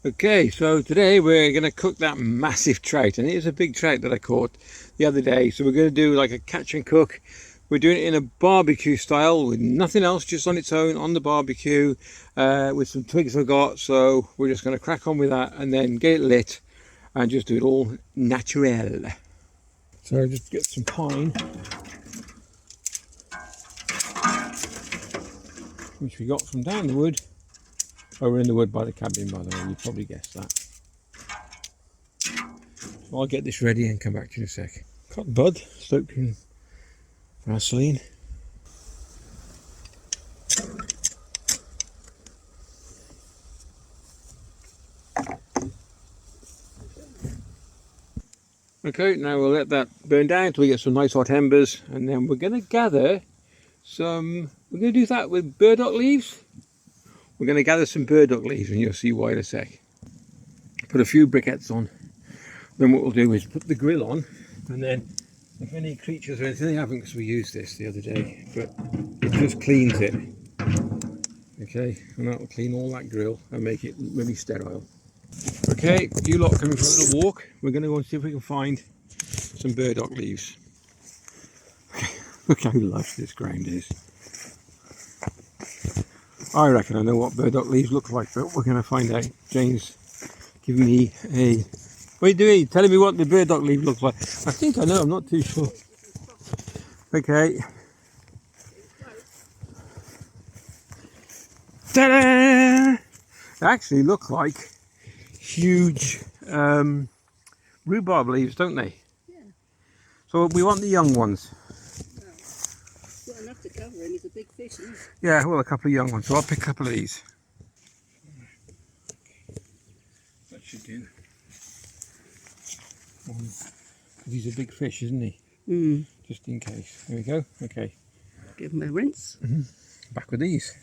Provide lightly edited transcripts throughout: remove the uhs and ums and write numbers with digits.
Okay, so today we're going to cook that massive trout, and it is a big trout that I caught the other day. So we're going to do like a catch and cook. We're doing it in a barbecue style with nothing else, just on its own on the barbecue with some twigs I got. So we're just going to crack on with that and then get it lit and just do it all natural. So just get some pine, which we got from down the wood. Oh, we're in the wood by the cabin, by the way, you probably guessed that. So I'll get this ready and come back to you in a sec. Cotton bud soaked in Vaseline. Okay, now we'll let that burn down until we get some nice hot embers, and then we're going to gather some, we're going to do that with burdock leaves. We're going to gather some burdock leaves and you'll see why in a sec. Put a few briquettes on, then what we'll do is put the grill on, and then if any creatures or anything, they haven't because we used this the other day, but it just cleans it. Okay, and that will clean all that grill and make it really sterile. Okay, you lot coming for a little walk. We're going to go and see if we can find some burdock leaves. Look how lush this ground is. I reckon I know what burdock leaves look like, but we're going to find out. Jane's giving me a... What are you doing? Telling me what the burdock leaf looks like. I think I know, I'm not too sure. Okay. Ta-da! They actually look like huge rhubarb leaves, don't they? Yeah. So we want the young ones. Well, enough to cover him. He's a big fish, isn't he? Yeah, well, a couple of young ones. So I'll pick a couple of these. That should do. He's a big fish, isn't he? Mm. Just in case. There we go. Okay. Give him a rinse. Back with these.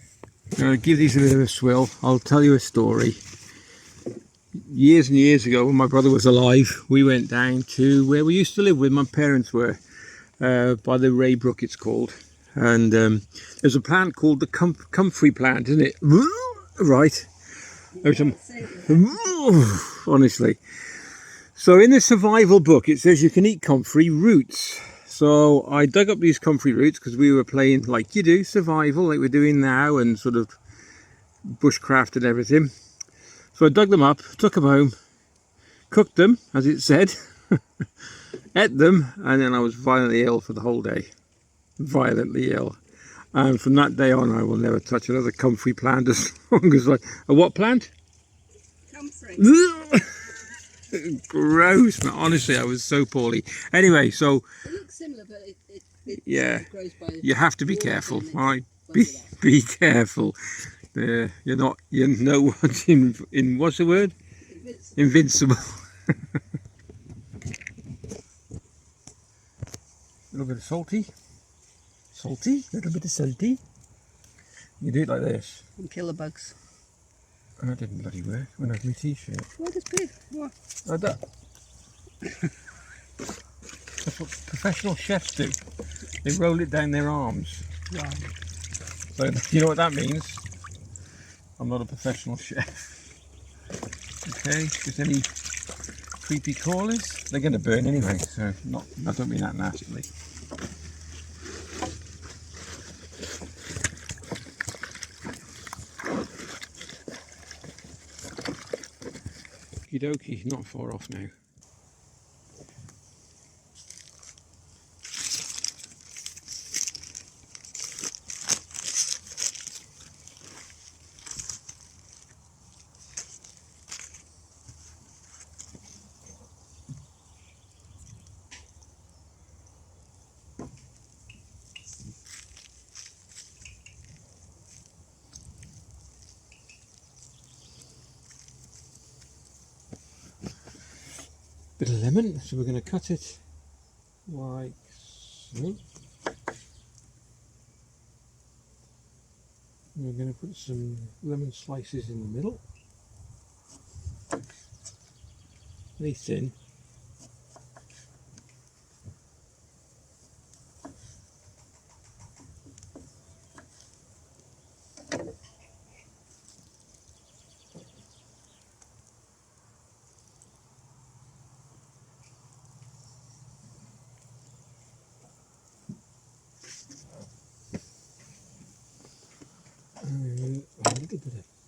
Now, give these a bit of a swill. I'll tell you a story. Years and years ago, when my brother was alive, we went down to where we used to live, where my parents were, by the Ray Brook it's called. And there's a plant called the comfrey plant, isn't it? Right. There's some, honestly. So in the survival book, it says you can eat comfrey roots. So I dug up these comfrey roots because we were playing like you do, survival, like we're doing now, and sort of bushcraft and everything. So I dug them up, took them home, cooked them, as it said, ate them, and then I was violently ill for the whole day. Violently ill. And from that day on, I will never touch another comfrey plant as long as a what plant? Comfrey. Gross, man. Honestly, I was so poorly. Anyway, so It looks similar, but it yeah, grows by you have to be careful. Right? Be careful. You know what's in what's the word? Invincible. A little bit of salty, a little bit of salty. You do it like this. And kill the bugs. I didn't bloody work when I had my t-shirt. What is big? What? Like that. That's what professional chefs do. They roll it down their arms. Right. So you know what that means? I'm not a professional chef. Okay, just any creepy crawlers. They're going to burn anyway, so I don't mean that nastily. Okie dokie, not far off now. Bit of lemon, so we're going to cut it like so. We're going to put some lemon slices in the middle, really thin.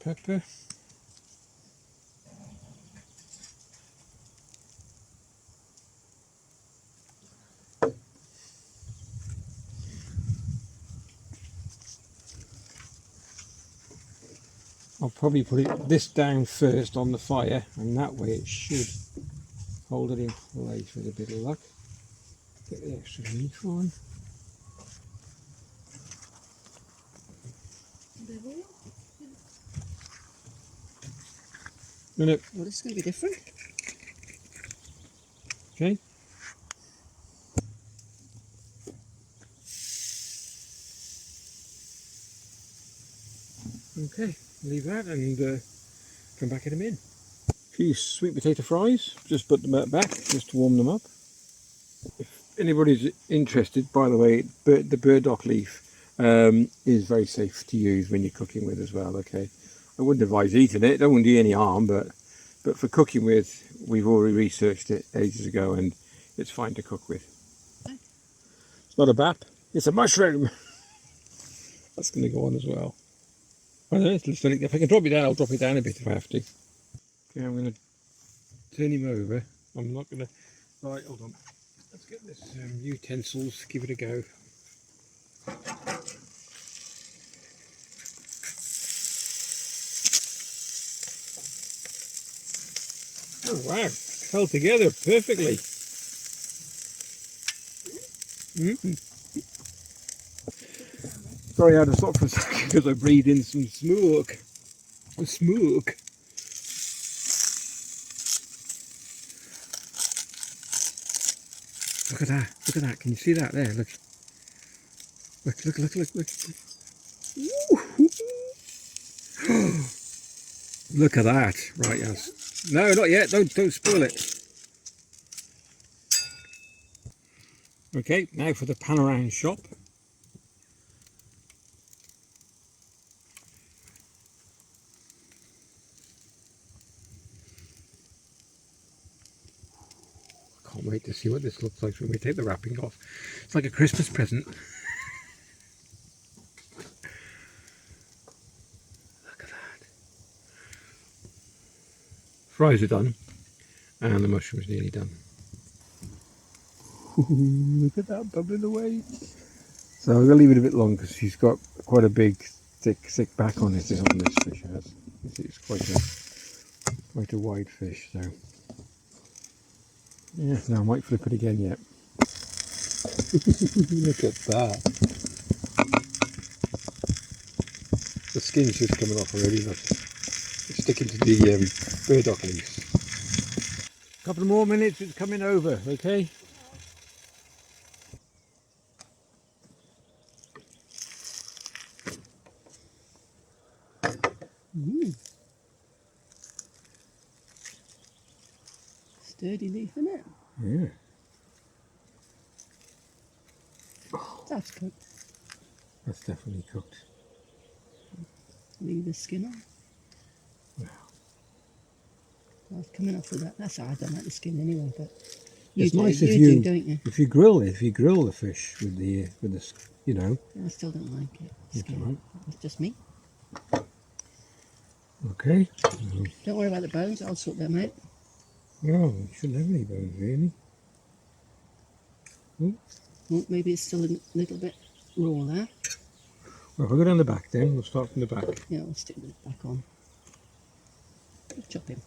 pepper. I'll probably put this down first on the fire, and that way it should hold it in place with a bit of luck. Get the extra leaf on. No. Well, this is going to be different. Okay. Okay, leave that and come back in a minute. Few sweet potato fries, just put them out back just to warm them up. If anybody's interested, by the way, the burdock leaf is very safe to use when you're cooking with as well. Okay, I wouldn't advise eating it, don't do any harm, but for cooking with, we've already researched it ages ago and it's fine to cook with. It's not a bap, it's a mushroom. That's going to go on as well. I don't know, if I can drop it down, I'll drop it down a bit if I have to. Okay, I'm going to turn him over. I'm not going to... Right, hold on. Let's get this utensils, give it a go. Oh wow, fell together perfectly. Sorry, I had to stop for a second because I breathed in some smoke. Smoke. Look at that, look at that. Can you see that there? Look. Look. Look at that. Right, yes. No, not yet. Don't spoil it. Okay, now for the pan around shop. Can't wait to see what this looks like when we take the wrapping off. It's like a Christmas present. Look at that. Fries are done and the mushroom's nearly done. Ooh, look at that bubbling away. So I'm going to leave it a bit long because she's got quite a big thick back on it. On this fish has. It's quite a wide fish, so yeah. Now I might flip it again yet. Look at that. The skin's just coming off already. Look, it's sticking to the burdock leaves. A couple more minutes, it's coming over. Okay. Sturdy leaf, isn't it? Yeah. That's good. That's definitely cooked. Leave the skin on. Wow. Well, it's coming off with that. That's I don't like the skin anyway, but you It's do, nice you if do, don't you? if you grill the fish with the you know. I still don't like it. It's Skin. all right. It's just me. Okay. Don't worry about the bones. I'll sort them out. Oh, you shouldn't have any bones really. Well, maybe it's still a little bit raw there. Well, if I go down the back then, we'll start from the back. Yeah, I'll stick it back on. Just chop him.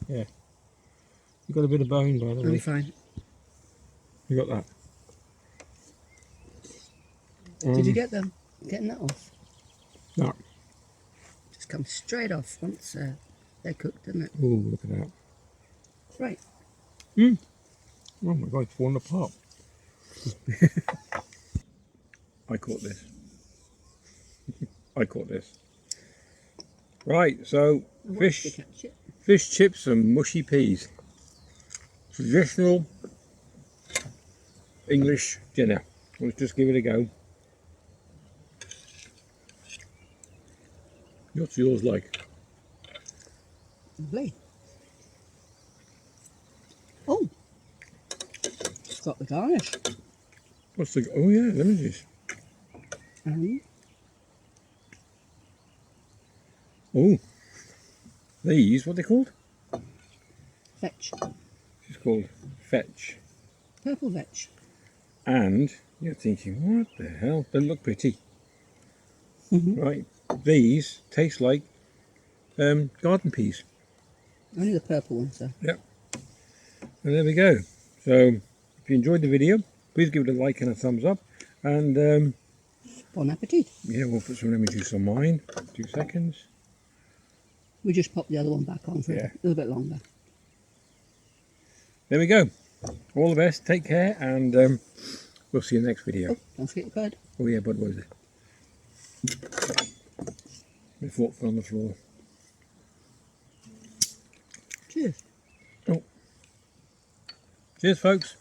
Yeah. You got a bit of bone, by the way. I'm fine. You got that. Did you get them? Getting that off? No. Just come straight off once they're cooked, doesn't it? Oh, look at that. Right. Oh my God, it's falling apart. I caught this. I caught this. Right, so fish chips and mushy peas. Traditional English dinner. Let's just give it a go. What's yours like? Lovely. Oh, it's got the garnish. What's the... Oh yeah, lemon juice. Oh, these, what are they called? Vetch. It's called fetch. Purple vetch. And you're thinking, what the hell? They look pretty. Right, these taste like garden peas. Only the purple ones though. Yep. And there we go. So if you enjoyed the video, please give it a like and a thumbs up. And Bon appetit. yeah, we'll put some lemon juice on mine. 2 seconds. We just pop the other one back on for Yeah. a little bit longer. There we go. All the best. Take care, and we'll see you in the next video. Oh, don't forget your bird. Oh yeah, bud, what is it? My fork fell on the floor. Cheers. Oh. Cheers, folks.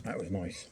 That was nice.